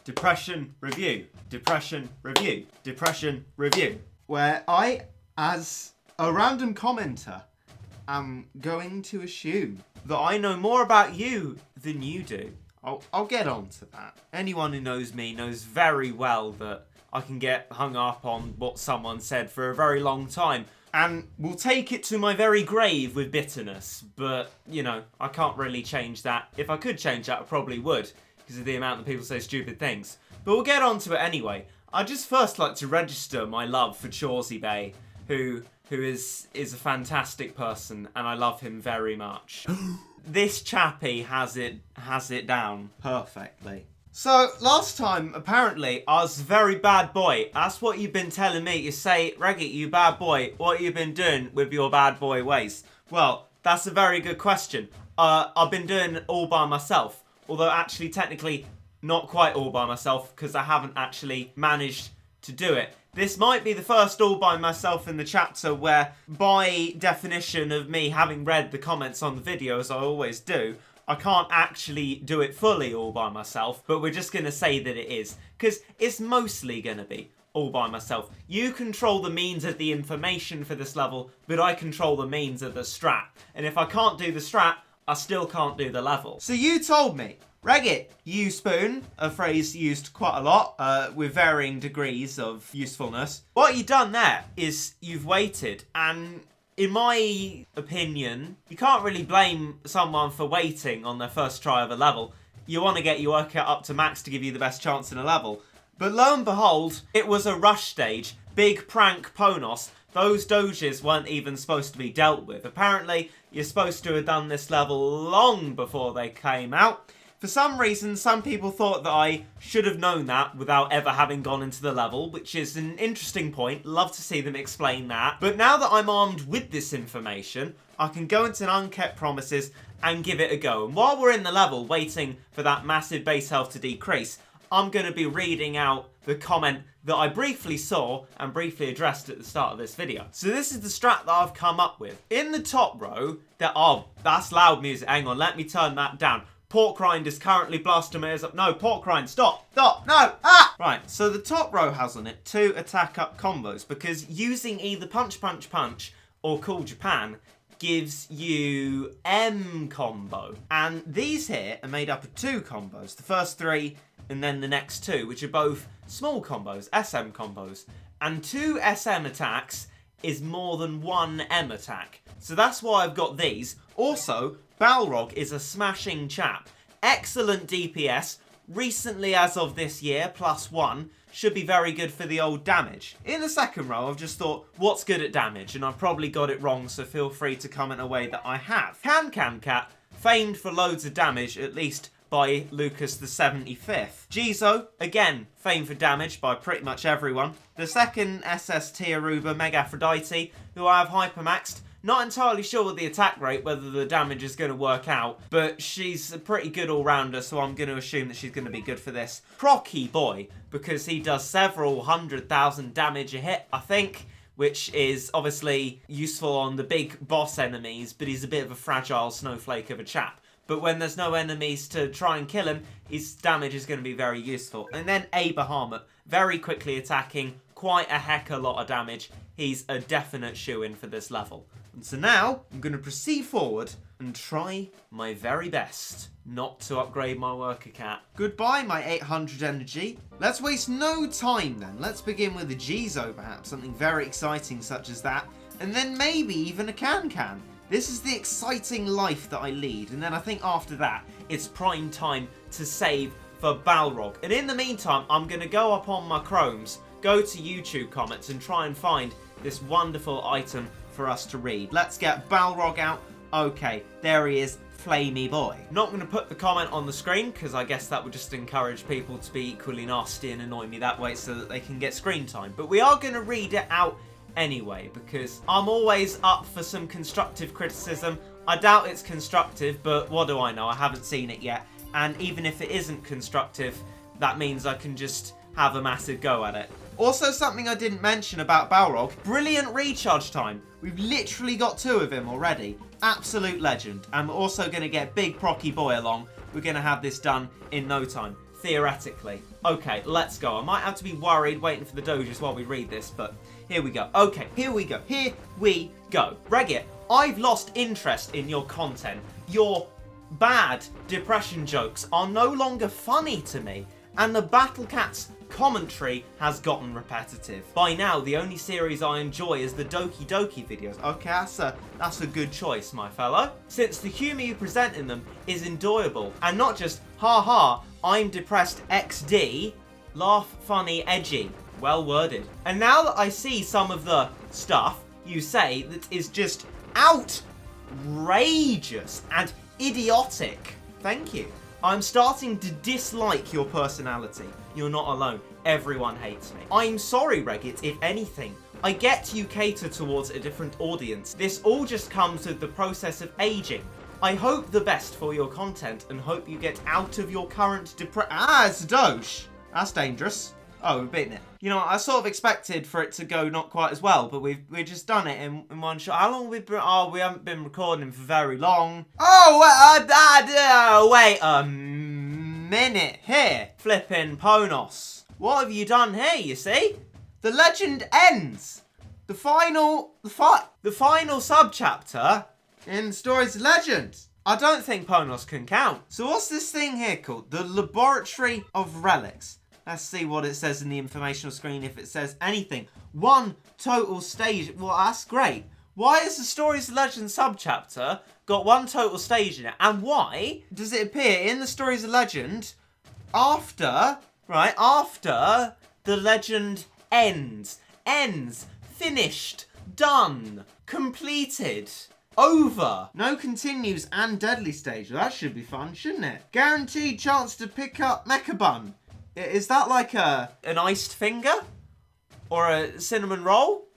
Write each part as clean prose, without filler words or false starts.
depression review, depression review, depression review, where I, as a random commenter, am going to assume that I know more about you than you do. I'll get on to that. Anyone who knows me knows very well that I can get hung up on what someone said for a very long time and will take it to my very grave with bitterness. But, you know, I can't really change that. If I could change that, I probably would, because of the amount that people say stupid things. But we'll get on to it anyway. I'd just first like to register my love for Chawsey Bay, who is a fantastic person, and I love him very much. This chappie has it down perfectly. So, last time, apparently, I was a very bad boy. That's what you've been telling me. You say, Regit, you bad boy, what have you been doing with your bad boy ways? Well, that's a very good question. I've been doing it all by myself. Although, actually, technically, not quite all by myself, because I haven't actually managed to do it. This might be the first all by myself in the chapter where, by definition of me having read the comments on the video, as I always do, I can't actually do it fully all by myself, but we're just going to say that it is, because it's mostly going to be all by myself. You control the means of the information for this level, but I control the means of the strat. And if I can't do the strat, I still can't do the level. So you told me, Regit, you spoon, a phrase used quite a lot, with varying degrees of usefulness. What you've done there is you've waited, and in my opinion, you can't really blame someone for waiting on their first try of a level. You want to get your workout up to max to give you the best chance in a level. But lo and behold, it was a rush stage, big prank Ponos. Those doges weren't even supposed to be dealt with. Apparently, you're supposed to have done this level long before they came out. For some reason, some people thought that I should have known that without ever having gone into the level, which is an interesting point. Love to see them explain that. But now that I'm armed with this information, I can go into Unkept Promises and give it a go. And while we're in the level, waiting for that massive base health to decrease, I'm going to be reading out the comment that I briefly saw and briefly addressed at the start of this video. So this is the strat that I've come up with. In the top row, that's loud music. Hang on, let me turn that down. Pork rind is currently blasting my ears up. No, pork rind, stop, no, ah! Right, so the top row has on it 2 attack up combos, because using either punch, punch, punch or Cool Japan gives you M combo. And these here are made up of 2 combos, the first 3 and then the next 2, which are both small combos, SM combos. And 2 SM attacks is more than 1 M attack. So that's why I've got these. Also, Balrog is a smashing chap. Excellent DPS. Recently, as of this year, +1. Should be very good for the old damage. In the second row, I've just thought, what's good at damage? And I've probably got it wrong, so feel free to comment away that I have. Cat, famed for loads of damage, at least by Lucas the 75th. Jizo, again, famed for damage by pretty much everyone. The second SST Aruba, Meg Aphrodite, who I have hypermaxed. Not entirely sure with the attack rate whether the damage is going to work out, but she's a pretty good all-rounder, so I'm going to assume that she's going to be good for this. Procky boy, because he does several 100,000 damage a hit, I think, which is obviously useful on the big boss enemies, but he's a bit of a fragile snowflake of a chap. But when there's no enemies to try and kill him, his damage is going to be very useful. And then a Bahamut, very quickly attacking, quite a heck of a lot of damage. He's a definite shoo-in for this level. And so now, I'm going to proceed forward and try my very best not to upgrade my worker cat. Goodbye, my 800 energy. Let's waste no time then. Let's begin with a Jizo, perhaps, something very exciting such as that. And then maybe even a Can-Can. This is the exciting life that I lead. And then I think after that, it's prime time to save for Balrog. And in the meantime, I'm going to go up on my Chromes, go to YouTube comments and try and find this wonderful item for us to read. Let's get Balrog out. Okay, there he is, flamey boy. Not going to put the comment on the screen because I guess that would just encourage people to be equally nasty and annoy me that way so that they can get screen time. But we are going to read it out anyway because I'm always up for some constructive criticism. I doubt it's constructive, but what do I know? I haven't seen it yet. And even if it isn't constructive, that means I can just have a massive go at it. Also, something I didn't mention about Balrog, brilliant recharge time. We've literally got 2 of him already. Absolute legend. And we're also going to get Big Procky Boy along. We're going to have this done in no time. theoretically. Okay, let's go. I might have to be worried waiting for the doges while we read this, but here we go. Okay, here we go. Here we go. Regit, I've lost interest in your content. Your bad depression jokes are no longer funny to me, and the Battle Cats commentary has gotten repetitive. By now, the only series I enjoy is the Doki Doki videos. Okay, that's a good choice, my fellow. Since the humour you present in them is enjoyable, and not just, haha, I'm depressed XD, laugh, funny, edgy. Well worded. And now that I see some of the stuff you say that is just outrageous and idiotic, thank you, I'm starting to dislike your personality. You're not alone. Everyone hates me. I'm sorry, Regit, if anything. I get you cater towards a different audience. This all just comes with the process of aging. I hope the best for your content and hope you get out of your current it's a doge. That's dangerous. Oh, we've beaten it. You know, I sort of expected for it to go not quite as well, but we've just done it in one shot. How long have we been? Oh, we haven't been recording for very long. Oh, wait a minute here. Flippin' Ponos. What have you done here, you see? The legend ends. The final subchapter in Stories of Legend. I don't think Ponos can count. So what's this thing here called? The Laboratory of Relics. Let's see what it says in the informational screen, if it says anything. 1 total stage. Well, that's great. Why has the Stories of Legend subchapter got 1 total stage in it? And why does it appear in the Stories of Legend after the legend ends? Ends. Finished. Done. Completed. Over. No continues and deadly stage. Well, that should be fun, shouldn't it? Guaranteed chance to pick up Mecha Bun. Is that like an iced finger? Or a cinnamon roll?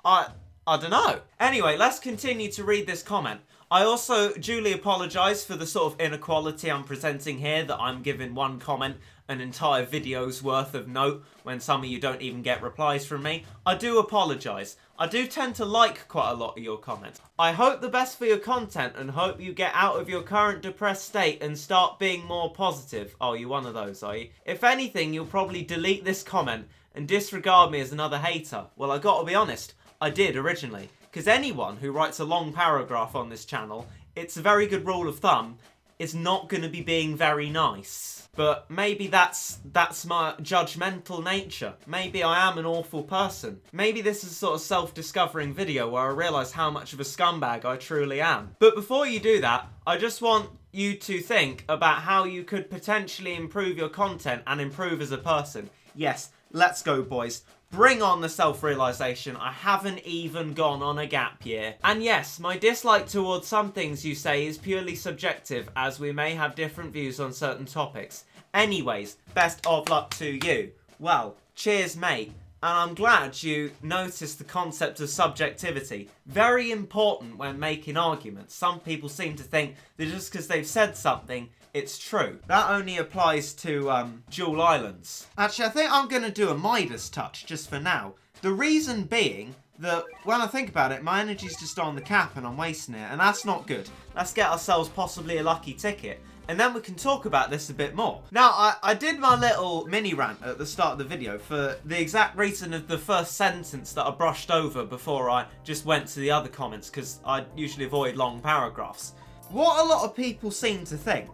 I don't know. Anyway, let's continue to read this comment. I also duly apologise for the sort of inequality I'm presenting here, that I'm giving one comment an entire video's worth of note when some of you don't even get replies from me. I do apologise. I do tend to like quite a lot of your comments. I hope the best for your content and hope you get out of your current depressed state and start being more positive. Oh, you're one of those, are you? If anything, you'll probably delete this comment and disregard me as another hater. Well, I gotta be honest, I did originally. Because anyone who writes a long paragraph on this channel, it's a very good rule of thumb, is not going to be being very nice. But maybe that's my judgmental nature. Maybe I am an awful person. Maybe this is a sort of self-discovering video where I realise how much of a scumbag I truly am. But before you do that, I just want you to think about how you could potentially improve your content and improve as a person. Yes, let's go, boys. Bring on the self-realisation. I haven't even gone on a gap year. And yes, my dislike towards some things you say is purely subjective, as we may have different views on certain topics. Anyways, best of luck to you. Well, cheers, mate. And I'm glad you noticed the concept of subjectivity. Very important when making arguments. Some people seem to think that just because they've said something, it's true. That only applies to Jewel Islands. Actually, I think I'm going to do a Midas touch just for now. The reason being that when I think about it, my energy's just on the cap and I'm wasting it, and that's not good. Let's get ourselves possibly a lucky ticket, and then we can talk about this a bit more. Now, I did my little mini rant at the start of the video for the exact reason of the first sentence that I brushed over before I just went to the other comments, because I usually avoid long paragraphs. What a lot of people seem to think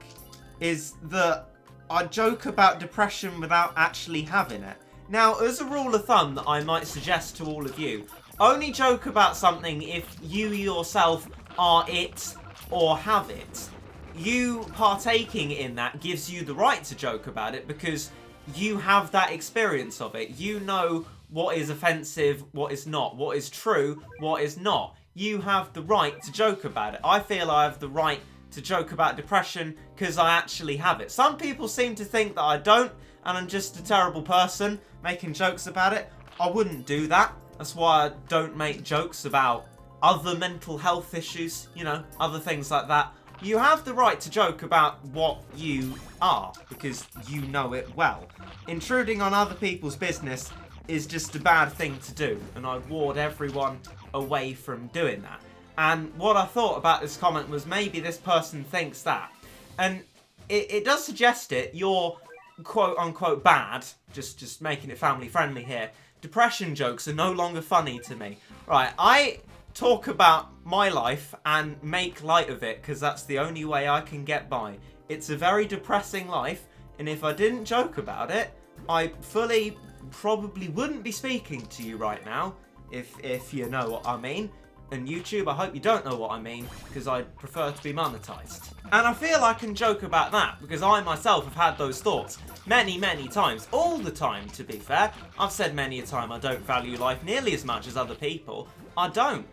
is that I joke about depression without actually having it. Now, as a rule of thumb that I might suggest to all of you, only joke about something if you yourself are it or have it. You partaking in that gives you the right to joke about it because you have that experience of it. You know what is offensive, what is not, what is true, what is not. You have the right to joke about it. I feel I have the right to joke about depression because I actually have it. Some people seem to think that I don't and I'm just a terrible person making jokes about it. I wouldn't do that. That's why I don't make jokes about other mental health issues, you know, other things like that. You have the right to joke about what you are because you know it well. Intruding on other people's business is just a bad thing to do, and I ward everyone away from doing that. And what I thought about this comment was maybe this person thinks that. And it does suggest it. You're quote unquote bad, just making it family friendly here, depression jokes are no longer funny to me. Right, I talk about my life and make light of it because that's the only way I can get by. It's a very depressing life, and if I didn't joke about it, I fully probably wouldn't be speaking to you right now, if you know what I mean. And YouTube, I hope you don't know what I mean, because I'd prefer to be monetized. And I feel I can joke about that, because I myself have had those thoughts many, many times. All the time, to be fair. I've said many a time I don't value life nearly as much as other people. I don't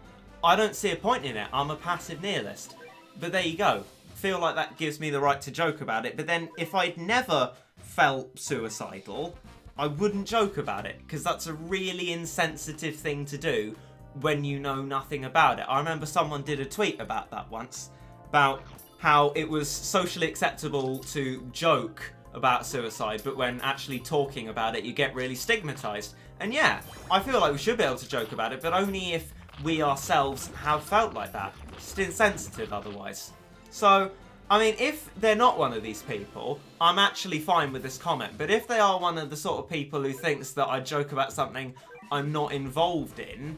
see a point in it. I'm a passive nihilist. But there you go. Feel like that gives me the right to joke about it. But then if I'd never felt suicidal, I wouldn't joke about it, because that's a really insensitive thing to do when you know nothing about it. I remember someone did a tweet about that once, about how it was socially acceptable to joke about suicide, but when actually talking about it, you get really stigmatized. And yeah, I feel like we should be able to joke about it, but only if we ourselves have felt like that. It's insensitive otherwise. So, I mean, if they're not one of these people, I'm actually fine with this comment. But if they are one of the sort of people who thinks that I joke about something I'm not involved in,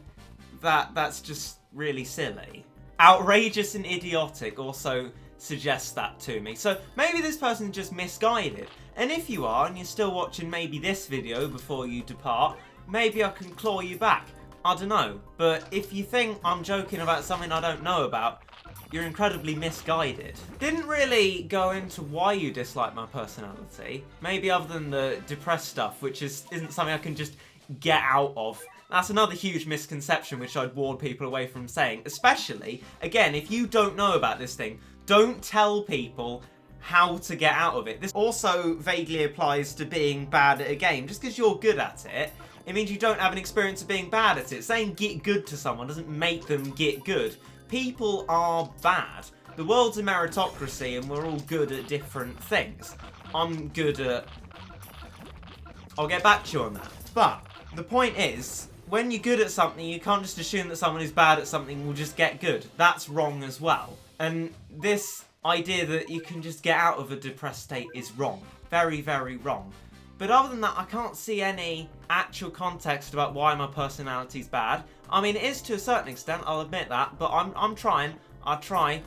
that's just really silly. Outrageous and idiotic also suggests that to me. So maybe this person's just misguided. And if you are, and you're still watching maybe this video before you depart, maybe I can claw you back. I don't know. But if you think I'm joking about something I don't know about, you're incredibly misguided. Didn't really go into why you dislike my personality. Maybe other than the depressed stuff, which isn't something I can just get out of. That's another huge misconception which I'd warn people away from saying. Especially, again, if you don't know about this thing, don't tell people how to get out of it. This also vaguely applies to being bad at a game. Just because you're good at it, it means you don't have an experience of being bad at it. Saying get good to someone doesn't make them get good. People are bad. The world's a meritocracy and we're all good at different things. I'm good at... I'll get back to you on that. But the point is, when you're good at something, you can't just assume that someone who's bad at something will just get good. That's wrong as well. And this idea that you can just get out of a depressed state is wrong. Very, very wrong. But other than that, I can't see any actual context about why my personality's bad. I mean, it is to a certain extent, I'll admit that, but I'm trying. I try.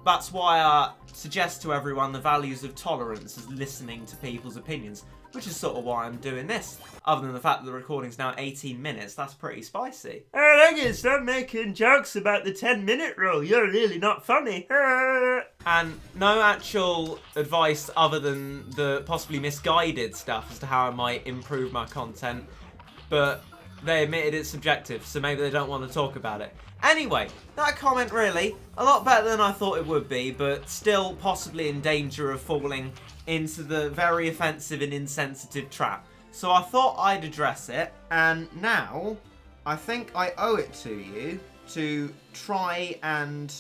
That's why I suggest to everyone the values of tolerance as listening to people's opinions, which is sort of why I'm doing this. Other than the fact that the recording's now 18 minutes, that's pretty spicy. Hey, Regit, stop making jokes about the 10-minute rule. You're really not funny. And no actual advice other than the possibly misguided stuff as to how I might improve my content. But they admitted it's subjective, so maybe they don't want to talk about it. Anyway, that comment really, a lot better than I thought it would be, but still possibly in danger of falling into the very offensive and insensitive trap. So I thought I'd address it, and now I think I owe it to you to try and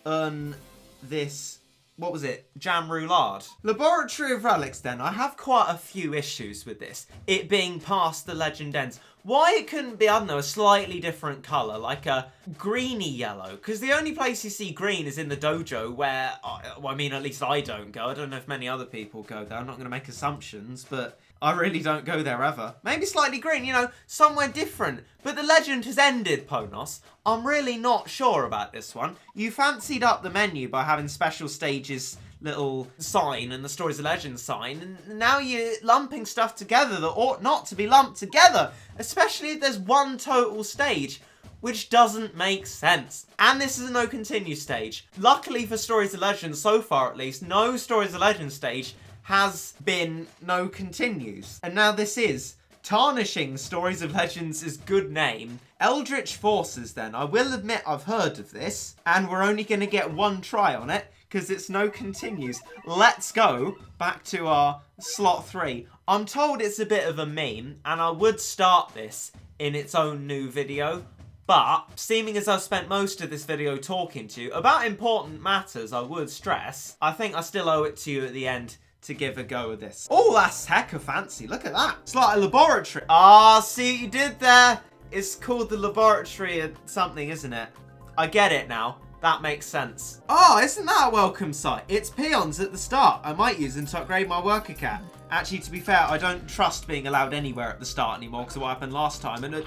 earn this, what was it, jam roulade. Laboratory of Relics then, I have quite a few issues with this, it being past the legend ends. Why it couldn't be, I don't know, a slightly different colour, like a greeny yellow? Because the only place you see green is in the dojo where, well, I mean, at least I don't go. I don't know if many other people go there. I'm not going to make assumptions, but I really don't go there ever. Maybe slightly green, you know, somewhere different. But the legend has ended, Ponos. I'm really not sure about this one. You fancied up the menu by having special stages little sign and the Stories of Legends sign, and now you're lumping stuff together that ought not to be lumped together, especially if there's one total stage, which doesn't make sense. And this is a no continue stage. Luckily for Stories of Legends, so far at least, no Stories of Legends stage has been no continues. And now this is tarnishing Stories of Legends' good name. Eldritch Forces then, I will admit I've heard of this, and we're only going to get one try on it, because it's no continues. Let's go back to our slot 3. I'm told it's a bit of a meme, and I would start this in its own new video, but seeming as I've spent most of this video talking to you about important matters, I would stress, I think I still owe it to you at the end to give a go at this. Oh, that's hecka fancy. Look at that. It's like a laboratory. Ah, see what you did there? It's called the laboratory of something, isn't it? I get it now. That makes sense. Oh, isn't that a welcome sight? It's peons at the start. I might use them to upgrade my worker cat. Actually, to be fair, I don't trust being allowed anywhere at the start anymore because of what happened last time. And a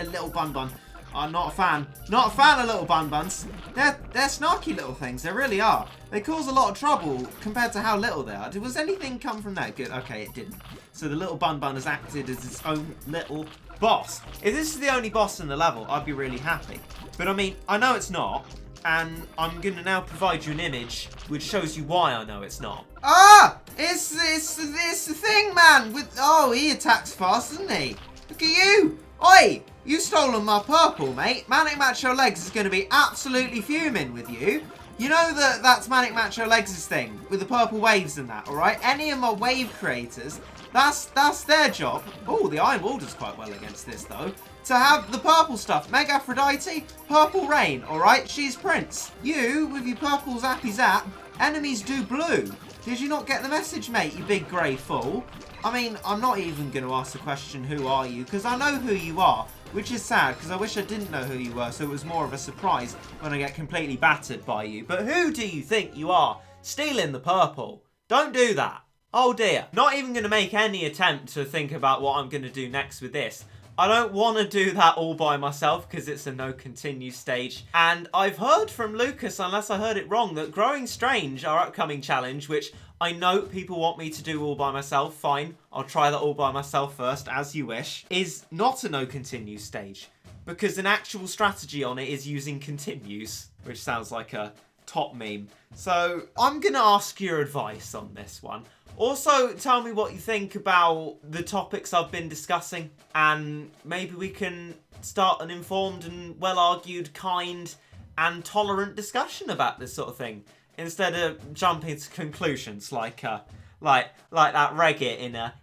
little bun. I'm not a fan. Not a fan of little bun-buns. They're snarky little things. They really are. They cause a lot of trouble compared to how little they are. Was anything come from that? Good. Okay, it didn't. So the little bun has acted as its own little boss. If this is the only boss in the level, I'd be really happy. But I mean, I know it's not. And I'm going to now provide you an image which shows you why I know it's not. Ah! It's the thing, man. He attacks fast, doesn't he? Look at you. Oi! You've stolen my purple, mate. Manic Macho Legs is going to be absolutely fuming with you. You know that's Manic Macho Legs' thing, with the purple waves and that, alright? Any of my wave creators, that's their job. Oh, the Iron Wall does quite well against this, though. To have the purple stuff. Meg Aphrodite, Purple Rain, alright? She's Prince. You, with your purple zappy zap, enemies do blue. Did you not get the message, mate, you big grey fool? I mean, I'm not even going to ask the question, who are you? Because I know who you are, which is sad, because I wish I didn't know who you were, so it was more of a surprise when I get completely battered by you. But who do you think you are? Stealing the purple. Don't do that. Oh dear. Not even going to make any attempt to think about what I'm going to do next with this. I don't want to do that all by myself because it's a no continue stage. And I've heard from Lucas, unless I heard it wrong, that Growing Strange, our upcoming challenge, which I know people want me to do all by myself, fine, I'll try that all by myself first, as you wish, is not a no continue stage. Because an actual strategy on it is using continues, which sounds like a top meme. So I'm going to ask your advice on this one. Also, tell me what you think about the topics I've been discussing, and maybe we can start an informed and well-argued, kind and tolerant discussion about this sort of thing, instead of jumping to conclusions like that Regit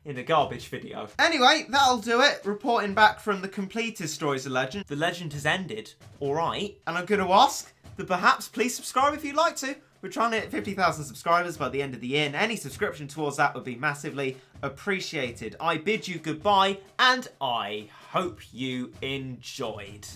in a garbage video. Anyway, that'll do it. Reporting back from the completed Stories of Legend. The legend has ended, alright, and I'm going to ask that perhaps please subscribe if you'd like to. We're trying to hit 50,000 subscribers by the end of the year, and any subscription towards that would be massively appreciated. I bid you goodbye, and I hope you enjoyed.